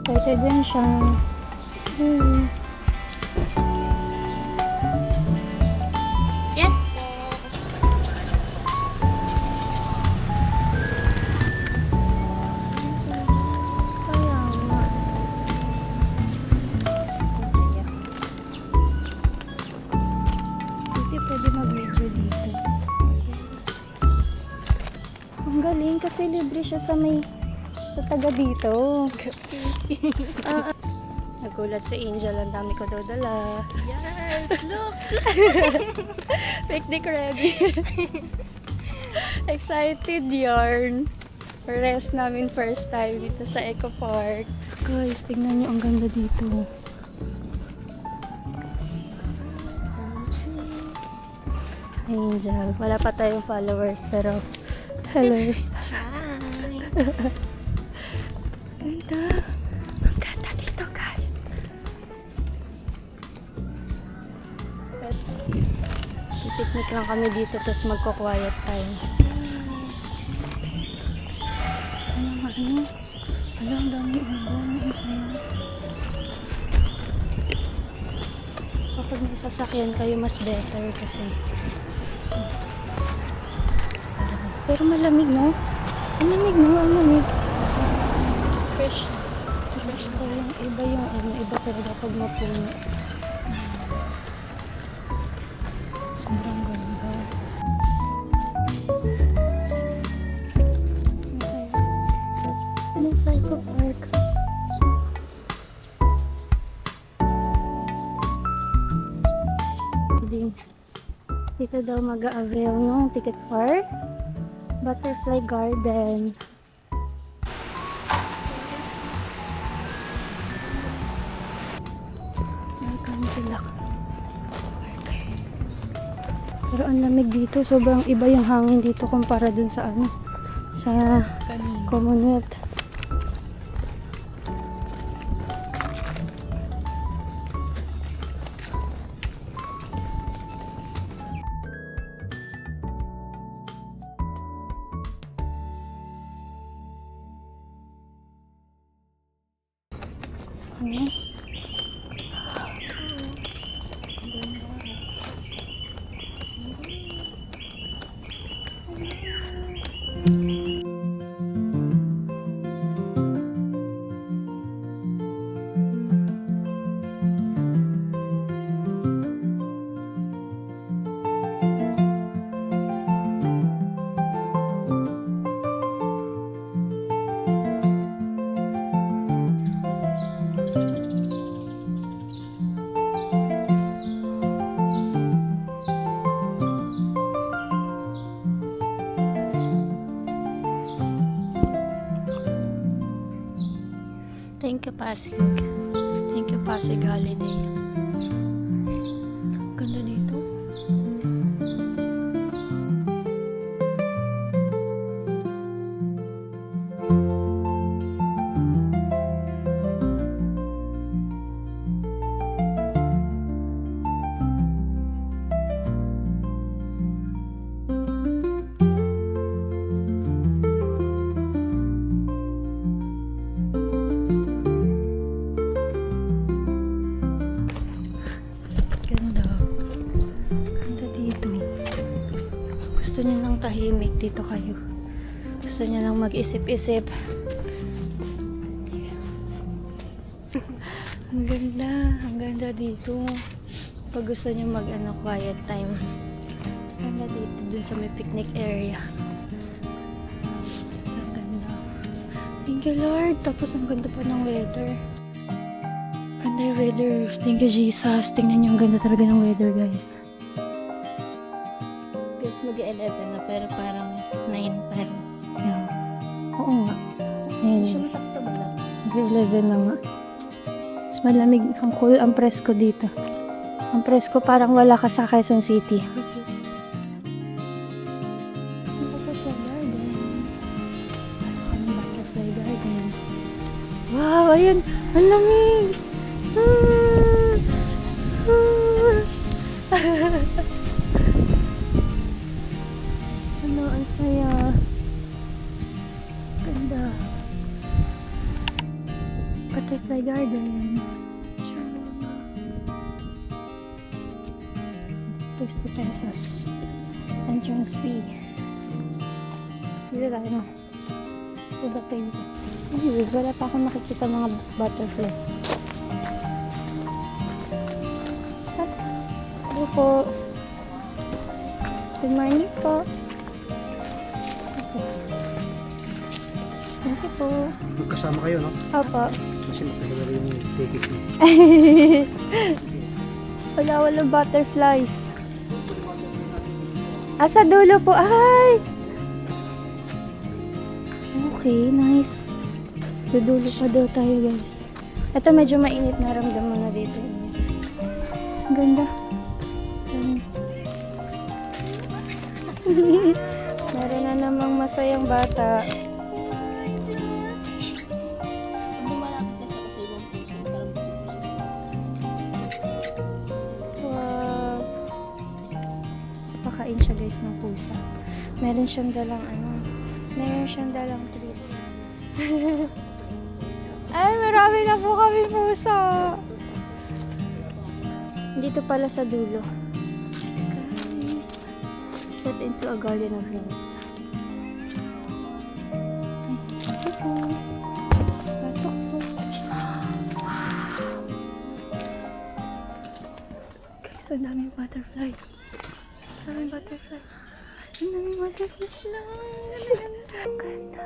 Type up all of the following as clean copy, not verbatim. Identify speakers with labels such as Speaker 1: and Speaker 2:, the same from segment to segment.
Speaker 1: Excited din siya.
Speaker 2: Yes.
Speaker 1: Kaya nga. Masaya. Hindi pwede mag-video dito. Ang galing kasi libre siya sa taga dito. Nagulat si Angel, ang dami ko daw dala.
Speaker 2: Yes, look.
Speaker 1: Picnic ready. Excited yarn. Rest namin first time dito sa Eco Park. Guys, tingnan niyo ang ganda dito. Angel, wala pa tayong followers pero hello.
Speaker 2: Hi.
Speaker 1: Ganda. Ang ganda dito, guys. Pipiknik lang kami dito tapos magko-quiet time. Ano? Ang dami isa. Kapag may sasakyan kayo, mas better kasi. Pero malamig, no? Ang lamig, no? Ang lamig. Fresh pa yung iba talaga pag mapuno. Sobrang ganda. Okay. Ano sa Eco Park? Dito daw mag-a-avail ng ticket for Butterfly Garden. Pero ang lamig dito, sobrang iba yung hangin dito kumpara dun sa sa Commonwealth. Ano? Thank you, Pasig. Thank you, Pasig Holiday. Ganda dito. Gusto niyo lang tahimik, dito kayo. Gusto niyo lang mag-isip-isip. Ang ganda dito. Pag gusto niyo quiet time. Ganda dito, dun sa may picnic area. Ang ganda. Thank you, Lord. Tapos ang ganda pa ng weather. Ganda yung weather. Thank you, Jesus. Tingnan niyo, ang ganda talaga ng weather, guys.
Speaker 2: Mag-11 na pero parang 9 pa rin.
Speaker 1: Yeah. Oo nga. Ayun.
Speaker 2: Siya masakto ba lang?
Speaker 1: Mag-11 na nga. Mas malamig. Ang cool, ang presko dito. Ang presko parang wala ka sa Quezon City. Butterfly Garden. Pasok ka ng Butterfly Garden. Wow! Ayun! Ang lamig! Ano, ang saya. Ganda. Butterfly Gardens. 60 pesos. Entrance fee. Dito tayo na. Diba kayo? Anyway, wala pa akong nakikita mga butterfly. Hello po. Good morning po. Thank you po.
Speaker 3: Magkasama kayo, no?
Speaker 1: Opo.
Speaker 3: Kasi magkasama yung ticket mo.
Speaker 1: Walang butterflies. Sa dulo po. Ay! Okay, nice. Sa dulo pa daw tayo, guys. Ito medyo mainit na ramdam mo na dito. Ang ganda. Meron na namang masayang bata.
Speaker 2: Lumalapit kasi kasi ibang puso. Parang puso-puso.
Speaker 1: Wow. Pakain siya guys ng pusa. Meron siyang dalang treats. Ay, marami na po kami pusa. Dito pala sa dulo. Guys, set into a garden of rings. Ay, ito. Pasok po. Guys, ang daming butterfly. Ang daming butterfly. Ang daming butterfly. Ang ganda.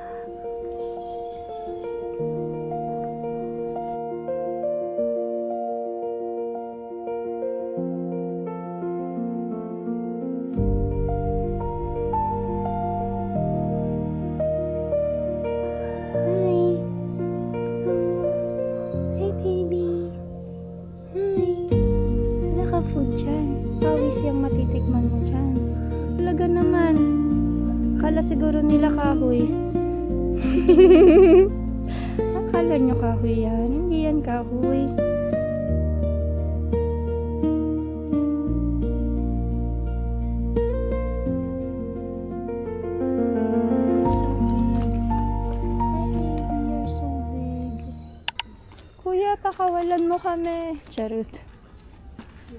Speaker 1: Hi. Hi, baby. Hi. Wala ka food dyan. Pawis yung matitikman mo dyan. Talaga naman. Akala siguro nila kahoy. Akala nyo kahoy yan. Hindi yan kahoy. It's so big. Hi, baby. You're so big. Kuya, pakawalan mo kami. Charot.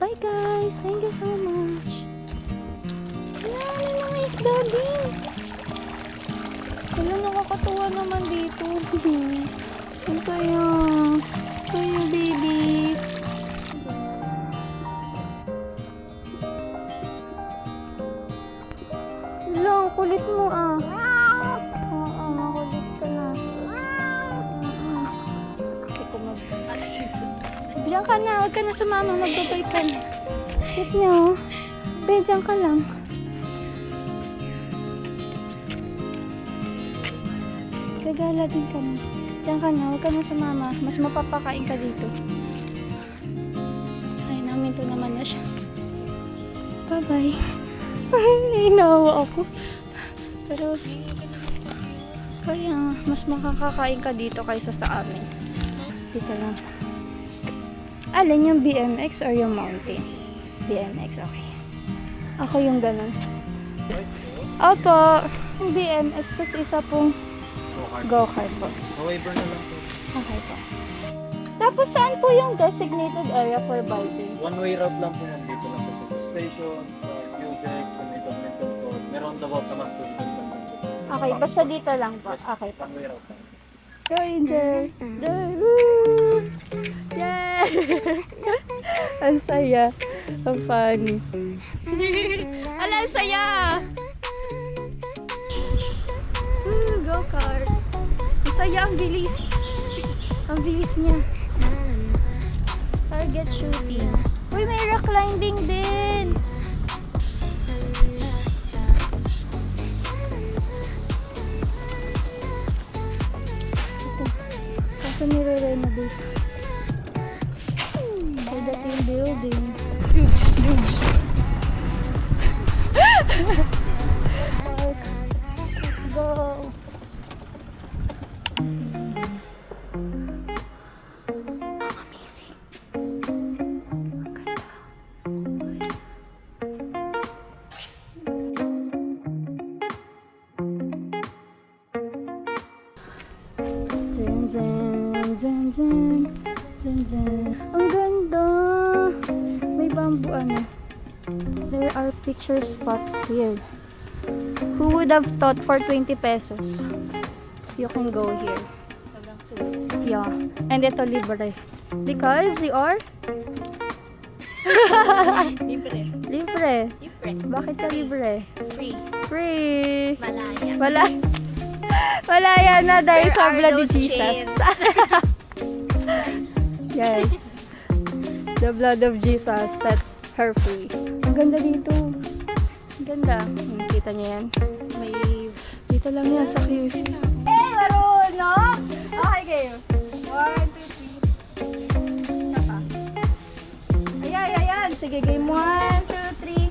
Speaker 1: Bye guys. Thank you so much. Wala na mga isda din. Wala, nakakatuwa naman dito. Ang saya. Saya babies. Wala, ang kulit mo ah. Oo, makulit ka na. Kasi kumag... Diyan ka na, huwag ka na sumama, magbabay ka na. Cute niyo. Be, diyan ka lang. Gagala din ka na. Diyan ka na, huwag ka na sumama. Mas mapapakain ka dito. Ay, namin to naman na siya. Bye-bye. Ay, naawa ako. Pero, kaya mas makakakain ka dito kaysa sa amin. Dito lang. Alin yung BMX or yung mountain? BMX, okay. Ako yung ganun. Opo, yung BMX, tapos isa pong go-kart po.
Speaker 3: Waiver na lang po.
Speaker 1: Okay po. Tapos saan po yung designated area for biking?
Speaker 3: One-way route lang po yan. Dito lang po sa station, sa QBX, sa may badminton court. Meron about naman po dito.
Speaker 1: Okay, basta dito lang po. Okay po.
Speaker 3: One-way route lang.
Speaker 1: Going there. There. Woo! Yay! Ang saya. Ang funny. Ala, ang saya! Go-kart. Ang saya, ang bilis. Ang bilis niya. Target shooting. Uy, may rock climbing din. Ito. Kaso nire-renovate. Pagdating building. Huge. Let's go. Amazing. Ang ganda. Dun, dun, dun, dyan, dyan, dyan. Ang ganda! May bamboo ano. There are picture spots here. Who would have thought for 20 pesos? You can go here.
Speaker 2: Sobrang sulit.
Speaker 1: Yeah. And ito libre. Because you are
Speaker 2: Libre.
Speaker 1: libre.
Speaker 2: Libre.
Speaker 1: Bakit ka libre?
Speaker 2: Free.
Speaker 1: Free.
Speaker 2: Malaya.
Speaker 1: Wala. Malaya na dahil
Speaker 2: Where
Speaker 1: sa
Speaker 2: are
Speaker 1: blood ni
Speaker 2: those
Speaker 1: Jesus.
Speaker 2: chains?
Speaker 1: Yes. The blood of Jesus sets her free. Ang ganda dito. Ang ganda. Kita niyo yan?
Speaker 2: May...
Speaker 1: Dito lang yan sa QC. Hey, marunong! Okay, game. 1, 2, 3. Isa pa. Ayan. Sige, game 1, 2,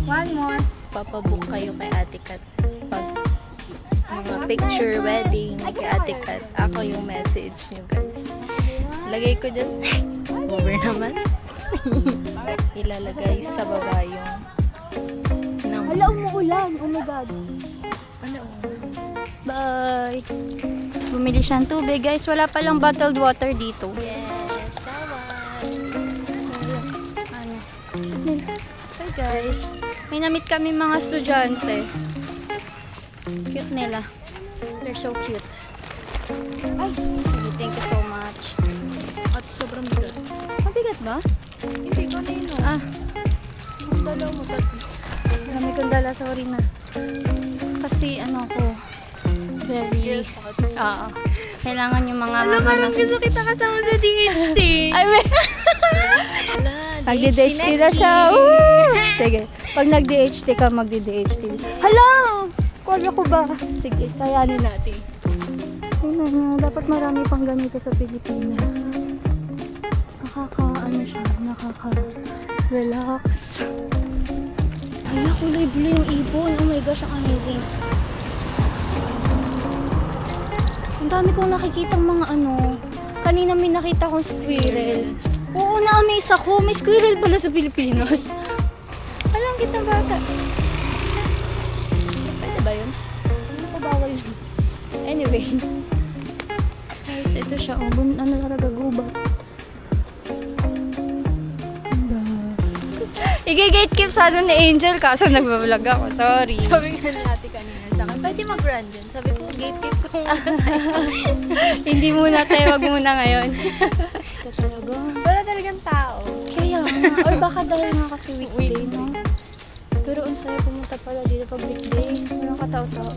Speaker 1: 3. One more.
Speaker 2: Papabook kayo kay Ate Kat pag mga picture wedding kay Ate Kat. Ako yung message nyo guys. Lagay ko dyan. Over naman. Ilalagay sa baba yung
Speaker 1: Hala, umuulan. Oh my God.
Speaker 2: ano?
Speaker 1: Bye. Bumili siyang tubig, guys. Wala palang bottled water dito.
Speaker 2: Yes,
Speaker 1: Ano? Hi, guys. May na-meet kami mga estudyante. Cute nila. They're so cute. Ay, thank you so much.
Speaker 2: At sobrang bigat.
Speaker 1: Mabigat ba?
Speaker 2: Hindi ko na yun.
Speaker 1: Ah,
Speaker 2: Dalaw mo tatlo.
Speaker 1: marami kong dala, sorry na. Kasi ano ko, very... Oo. Kailangan yung mga
Speaker 2: gusto kita kasama sa DHT.
Speaker 1: Ay, may... Nagdi-DHT na siya. Woo! Sige. Pag nag-DHT ka, magdi-DHT. Hala! Kaya ko ba? Sige, kayanin natin. Ayun na, dapat marami pang ganito sa Pilipinas. Nakaka-relax. Hala, kulay blue yung ibon. Oh my gosh, ang amazing. Ang dami kong nakikitang mga ano. Kanina may nakita kong squirrel. Oo, na-amaze ako. May squirrel pala sa Pilipinas. Alam kita bata. Pwede ba yun? Ano ko bawal yun? Anyway. Guys, ito siya. Oh, ano talaga gubat. I-gatekeep sana ni Angel kaso nagbablog ako. Sorry.
Speaker 2: Sabi nga natin kanina sa akin, pwede mag-run dyan. Sabi ko, gatekeep ko muna.
Speaker 1: Hindi muna tayo, wag muna ngayon. Ito talaga.
Speaker 2: Wala talagang tao.
Speaker 1: Kaya nga. Or baka dahil nga kasi weekday, no? Pero ang saya pumunta pala dito pag weekday. Walang katao-tao.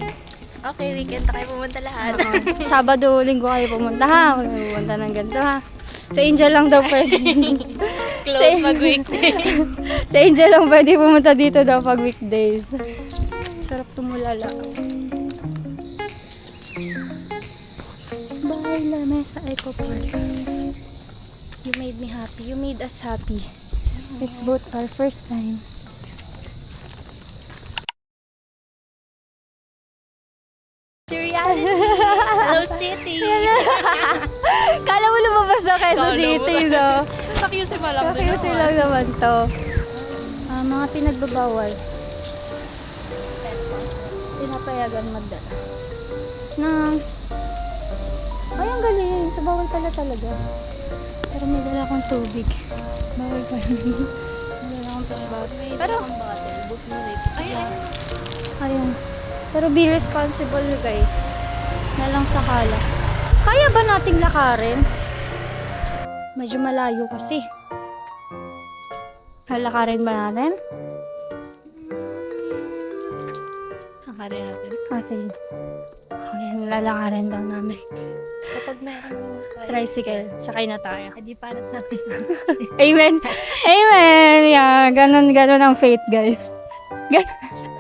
Speaker 2: Okay, weekend na kayo pumunta lahat.
Speaker 1: Sabado, linggo kayo pumunta ha. Huwag kayo pumunta ng ganito ha. Sa Angel lang daw pwede.
Speaker 2: Close mag-weekday.
Speaker 1: Sa Angel lang pwede pumunta dito daw pag weekdays. Sarap tumulala. Bye, La Mesa Eco Park. You made me happy. You made us happy. It's both our first time.
Speaker 2: Reality. Hello, City.
Speaker 1: Kala mo lumabas na Quezon
Speaker 2: Kala mo.
Speaker 1: City, no?
Speaker 2: Sa QC pa lang.
Speaker 1: Kakayusin lang naman to. Mga pinagbabawal. Pinapayagan magdala. Na, ay ang galing. So bawal pala talaga. Pero may dala akong tubig. Bawal pa rin. May dala akong tubig. Pero,
Speaker 2: bottle. Bus mo rin.
Speaker 1: ayun. Pero be responsible guys. Na lang sakala. Kaya ba nating lakarin? Medyo malayo kasi. Lalakarin ba natin?
Speaker 2: Hakarin natin.
Speaker 1: Sige. Okay, lalakarin daw namin.
Speaker 2: Kapag meron
Speaker 1: Tricycle, sakay na tayo.
Speaker 2: hindi para sa atin.
Speaker 1: Amen! Amen! Yeah, ganun ang faith guys.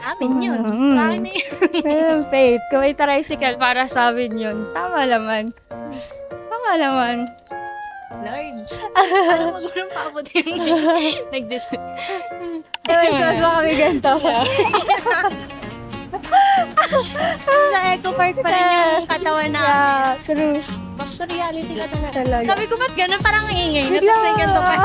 Speaker 2: Amin yun.
Speaker 1: Mm.
Speaker 2: Akin na yun.
Speaker 1: Ganun ang faith. Kung may tricycle, para sa amin yun. Tama naman. Tama naman.
Speaker 2: Lord. Ano wag mo nang paabutin mo? Nag-decide.
Speaker 1: Ewan, so ba kami ganito?
Speaker 2: Sa Eco Park pa rin yung katawan namin.
Speaker 1: Yeah, true.
Speaker 2: Basta reality ka talaga.
Speaker 1: Talaga.
Speaker 2: Sabi ko, ba't ganun? Parang ingay. Natas na yung ganito pa.